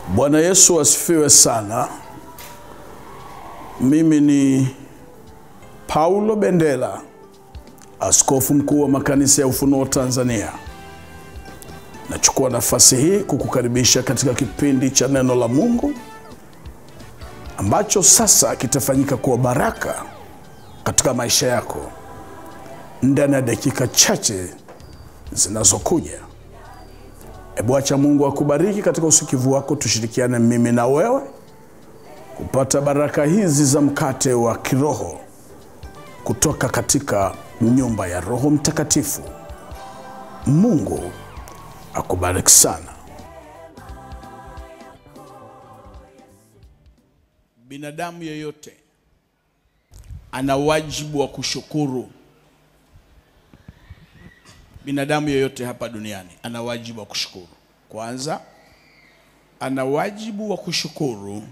Bwana Yesu asifiwe sana. Mimi ni Paulo Bendela, askofu mkuu wa makanisa ya Ufunuo Tanzania. Nachukua nafasi hii kukukaribisha katika kipindi cha neno la Mungu ambacho sasa kitafanyika kuwa baraka katika maisha yako ndani ya dakika chache zinazokuja. Ebu acha Mungu akubariki katika usikivu wako. Tushirikiane mimi na wewe kupata baraka hizi za mkate wa kiroho kutoka katika nyumba ya Roho Mtakatifu. Mungu akubariki sana. Binadamu yeyote ana wajibu wa kushukuru. Binadamu yeyote hapa duniani ana wajibu wa kushukuru. Kwanza, ana wajibu wa kushukuru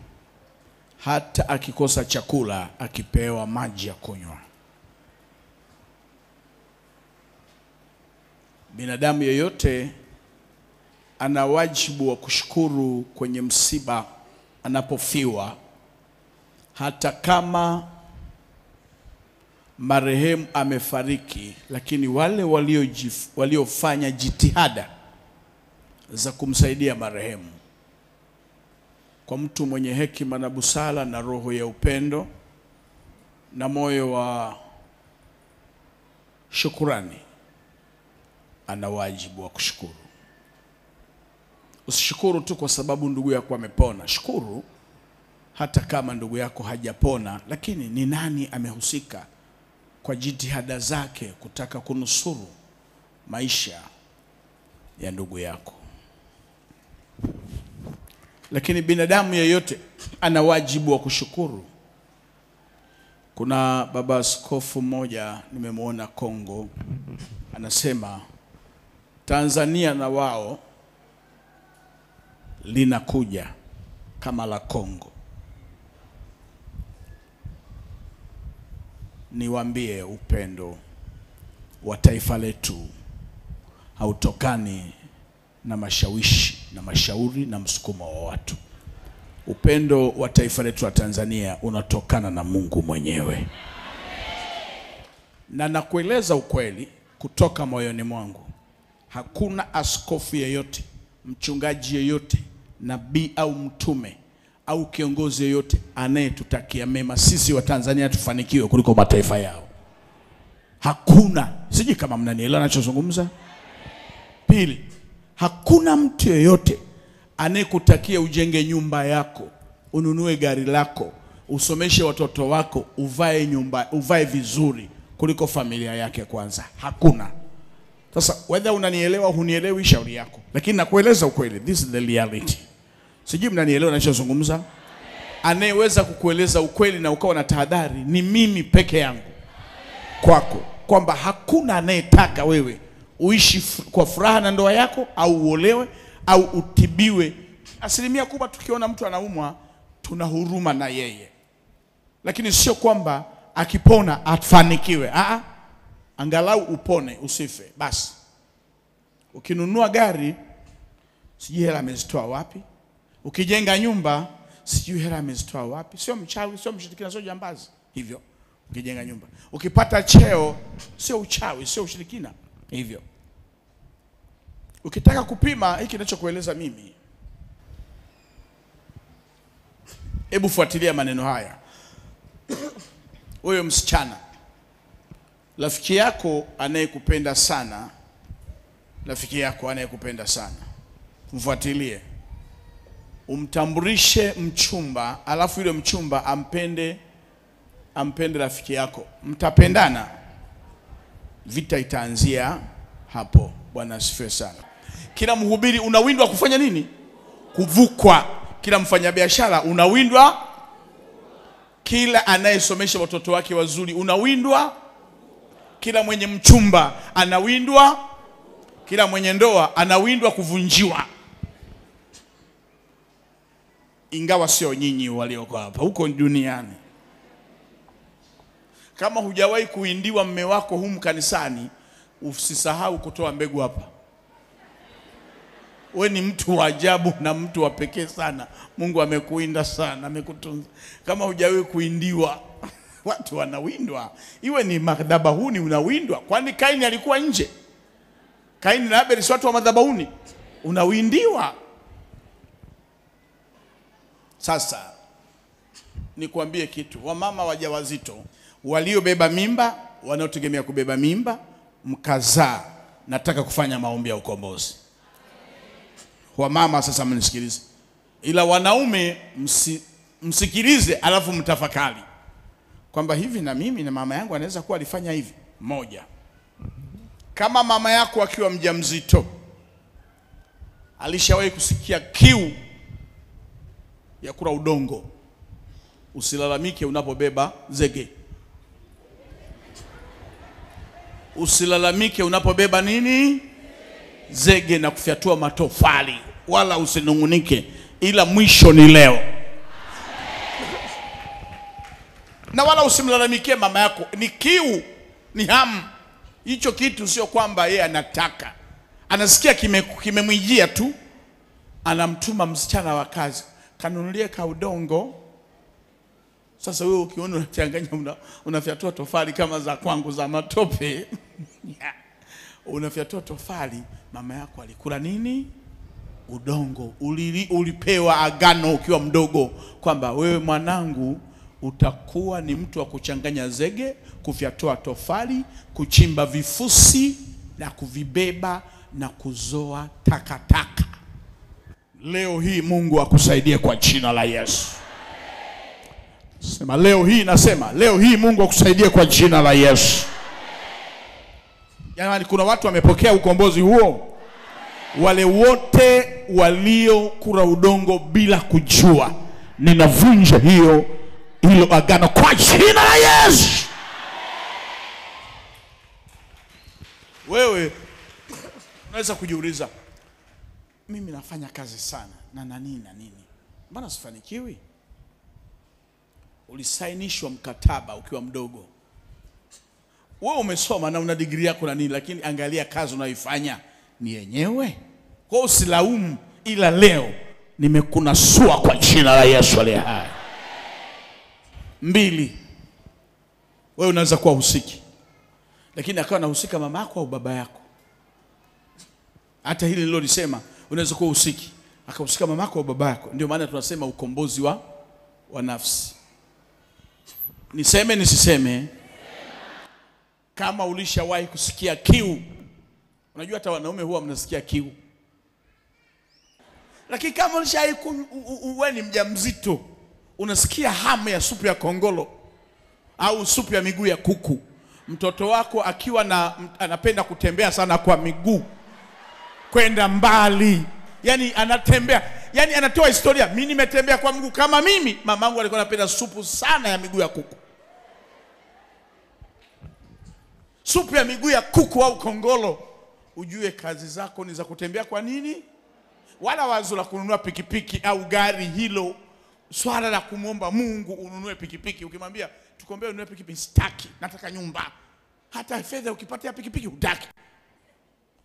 hata akikosa chakula, akipewa maji ya kunywa. Binadamu yeyote ana wajibu wa kushukuru kwenye msiba anapofiwa, hata kama marehemu amefariki, lakini wale waliofanya jitihada za kumsaidia marehemu. Kwa mtu mwenye hekima na busara na roho ya upendo na moyo wa shukrani, ana wajibu wa kushukuru. Usishukuru tu kwa sababu ndugu yako amepona. Shukuru hata kama ndugu yako hajapona, lakini ni nani amehusika kwa jitihada zake kutaka kunusuru maisha ya ndugu yako. Lakini binadamu yeyote ana wajibu wa kushukuru. Kuna baba askofu mmoja nimemwona Kongo, anasema Tanzania na wao linakuja kama la Kongo. Niwaambie, upendo wa taifa letu hautokani na mashawishi na mashauri na msukumo wa watu. Upendo wa taifa letu la Tanzania unatokana na Mungu mwenyewe. Na nakueleza ukweli kutoka moyoni mwangu. Hakuna askofu yeyote, mchungaji yeyote, nabii au mtume au kiongozi yeyote anayetutakia mema sisi wa Tanzania tufanikiwe kuliko mataifa yao. Hakuna. Siji kama mnanielewa ninachozungumza. Pili, hakuna mtu yeyote anayekutakia ujenge nyumba yako, ununue gari lako, usomeshe watoto wako, uvae vizuri kuliko familia yake kwanza. Hakuna. Sasa whether unanielewa hunielewi, shauri yako, lakini nakueleza ukweli. This is the reality. Sijui mnanielewa ninachozungumza. Anayeweza kukueleza ukweli na ukawa na tahadhari ni mimi peke yangu kwako, kwamba hakuna anayetaka wewe uishi kwa furaha na ndoa yako au uolewe au utibiwe. Asilimia kubwa tukiona mtu anaumwa tuna huruma na yeye, lakini sio kwamba akipona afanikiwe. Angalau upone, usife basi. Ukinunua gari, sijui hela amezitoa wapi. Ukijenga nyumba, sijui hela amezitoa wapi. Sio mchawi, sio mshirikina, sio jambazi. Hivyo ukijenga nyumba. Ukipata cheo, sio uchawi, sio ushirikina. Hivyo ukitaka kupima hiki ninachokueleza mimi, hebu fuatilia maneno haya. Wewe msichana, rafiki yako anayekupenda sana, rafiki yako anayekupenda sana, mfuatilie, umtambulishe mchumba, alafu yule mchumba ampende rafiki yako. Mtapendana, vita itaanzia hapo. Bwana asifiwe sana. Kila mhubiri unawindwa kufanya nini? Kuvukwa. Kila mfanyabiashara unawindwa. Kila anayesomesha watoto wake wazuri unawindwa. Kila mwenye mchumba anawindwa. Kila mwenye ndoa anawindwa kuvunjiwa. Ingawa sio nyinyi walioko hapa, huko duniani. Kama hujawahi kuindiwa mme wako humu kanisani, usisahau kutoa mbegu hapa. We ni mtu wa ajabu na mtu wa pekee sana. Mungu amekuinda sana, amekutunza. Kama hujawahi kuindiwa, watu wanawindwa. Iwe ni madhabahuni unawindwa. Kwani Kaini alikuwa nje? Kaini na Abeli si watu wa madhabahuni? Unawindiwa. Sasa nikwambie kitu, wamama wajawazito, waliobeba mimba, wanaotegemea kubeba mimba, mkazaa, nataka kufanya maombi ya ukombozi. Wamama sasa mnisikilize. Ila wanaume msikilize alafu mtafakari kwamba hivi na mimi na mama yangu anaweza kuwa alifanya hivi. Moja, kama mama yako akiwa mjamzito alishawahi kusikia kiu ya kula udongo, usilalamike unapobeba zege. Usilalamike unapobeba nini? Zege na kufyatua matofali. Wala usinungunike, ila mwisho ni leo. Na wala usimlalamikie mama yako. Ni kiu, ni hamu. Hicho kitu sio kwamba yeye anataka. Anasikia kimemwijia tu. Anamtuma msichana wa kazi, kanunulie ka udongo. Sasa wewe ukiona unachanganya, unafyatua tofali kama za kwangu za matope. Unafyatua tofali. Mama yako alikula nini? Udongo. Ulipewa agano ukiwa mdogo kwamba wewe mwanangu utakuwa ni mtu wa kuchanganya zege, kufyatua tofali, kuchimba vifusi na kuvibeba na kuzoa takataka. Leo hii Mungu akusaidie kwa jina la Yesu. Sema leo hii, nasema leo hii Mungu akusaidie kwa jina la Yesu. Yaani kuna watu wamepokea ukombozi huo. Wale wote waliokula udongo bila kujua, ninavunja hilo agano kwa jina la Yesu. Wewe unaweza kujiuliza, mimi nafanya kazi sana na nini, mbona sifanikiwi? Ulisainishwa mkataba ukiwa mdogo. Wewe umesoma na una degree yako na nini, lakini angalia kazi unayoifanya ni yenyewe. Kwa usilaumu, ila leo nimekunasua kwa jina la Yesu aliye hai. 2, wewe unaweza kuwa husiki, lakini akawa anahusika mama yako au baba yako. Hata hili nilolisema, unaweza kuwa husiki, akahusika mama yako au baba yako. Ndio maana tunasema ukombozi wa nafsi. Niseme nisiseme? Kama ulishawahi kusikia kiu, unajua hata wanaume huwa mnasikia kiu. Lakini kama ulishawahi uwe ni mjamzito, unasikia hamu ya supu ya kongolo au supu ya miguu ya kuku. Mtoto wako akiwa anapenda kutembea sana kwa miguu, kwenda mbali. Yani anatembea, yani anatoa historia, mimi nimetembea kwa miguu kama mimi. Mamangu alikuwa anapenda supu sana ya miguu ya kuku. Supu ya miguu ya kuku au kongolo. Ujue kazi zako ni za kutembea kwa nini? Wala wazo la kununua pikipiki au gari, hilo swala la kumwomba Mungu ununue pikipiki. Ukimwambia tukombee ununue pikipiki, sitaki, nataka nyumba. Hata fedha ukipatia pikipiki hutaki.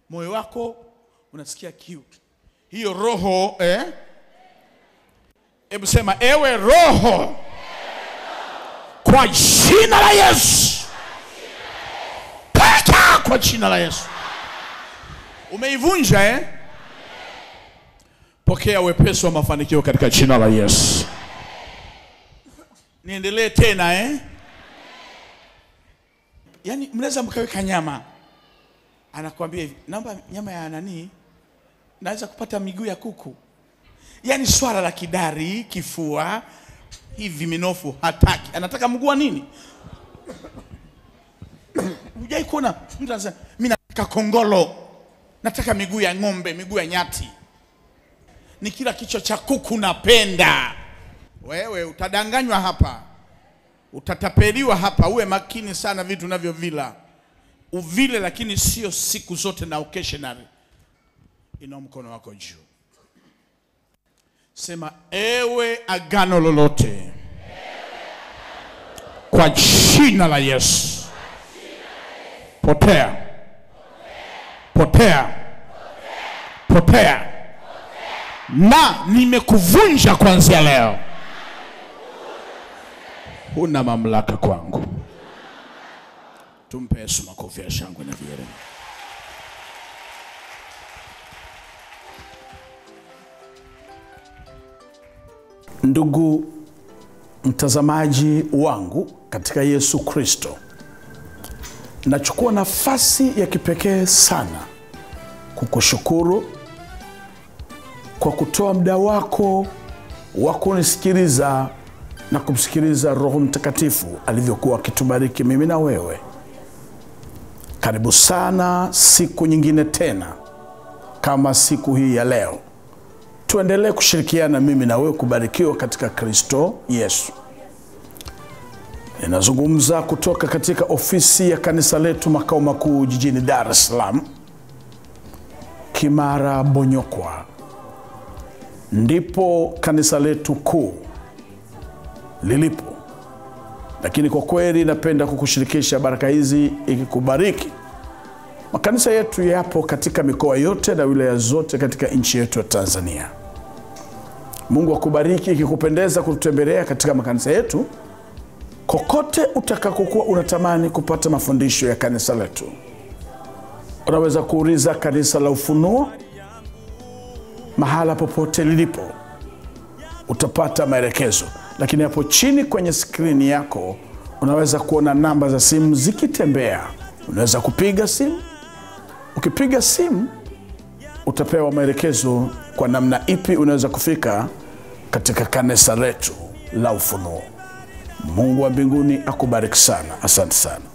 Moyo wako unasikia kiu. Hiyo roho hebu sema, ewe roho, kwa jina la Yesu, peka kwa jina la Yesu. Umeivunja Pokea wepesi wa mafanikio katika jina la Yesu. Niendelee tena Yani mnaweza mkaweka nyama, anakuambia hivi, naomba nyama ya nani, naweza kupata miguu ya kuku. Yani swala la kidari, kifua, hivi minofu hataki. Anataka mguu wa nini? Hujai kuona mtu anasema mimi nataka kongolo, nataka miguu ya ng'ombe, miguu ya nyati. Ni kila kichwa cha kuku napenda. Wewe utadanganywa hapa, utatapeliwa hapa. Uwe makini sana vitu unavyovila. Uvile, lakini sio siku zote na occasionally. Inua mkono wako juu. Sema, ewe agano lolote, kwa jina la Yesu, potea, potea, potea, na nimekuvunja kuanzia leo. Huna mamlaka kwangu. Tumpe Yesu makofi ya shangwe na vigelegele. Ndugu mtazamaji wangu katika Yesu Kristo, nachukua nafasi ya kipekee sana kukushukuru kwa kutoa muda wako wa kunisikiliza na kumsikiliza Roho Mtakatifu alivyokuwa akitubariki mimi na wewe. Karibu sana siku nyingine tena kama siku hii ya leo. Tuendelee kushirikiana mimi na wewe kubarikiwa katika Kristo Yesu. Ninazungumza kutoka katika ofisi ya kanisa letu makao makuu jijini Dar es Salaam, Kimara Bonyokwa. Ndipo kanisa letu kuu lilipo. Lakini kwa kweli napenda kukushirikisha baraka hizi ikikubariki. Makanisa yetu yapo katika mikoa yote na wilaya zote katika nchi yetu ya Tanzania. Mungu akubariki ikikupendeza kututembelea katika makanisa yetu kokote utakakokuwa unatamani kupata mafundisho ya kanisa letu. Unaweza kuuliza kanisa la Ufunuo mahala popote lilipo, utapata maelekezo. Lakini hapo chini kwenye skrini yako unaweza kuona namba za simu zikitembea. Unaweza kupiga simu. Ukipiga simu utapewa maelekezo kwa namna ipi unaweza kufika katika kanisa letu la Ufunuo. Mungu wa mbinguni akubariki sana. Asante sana.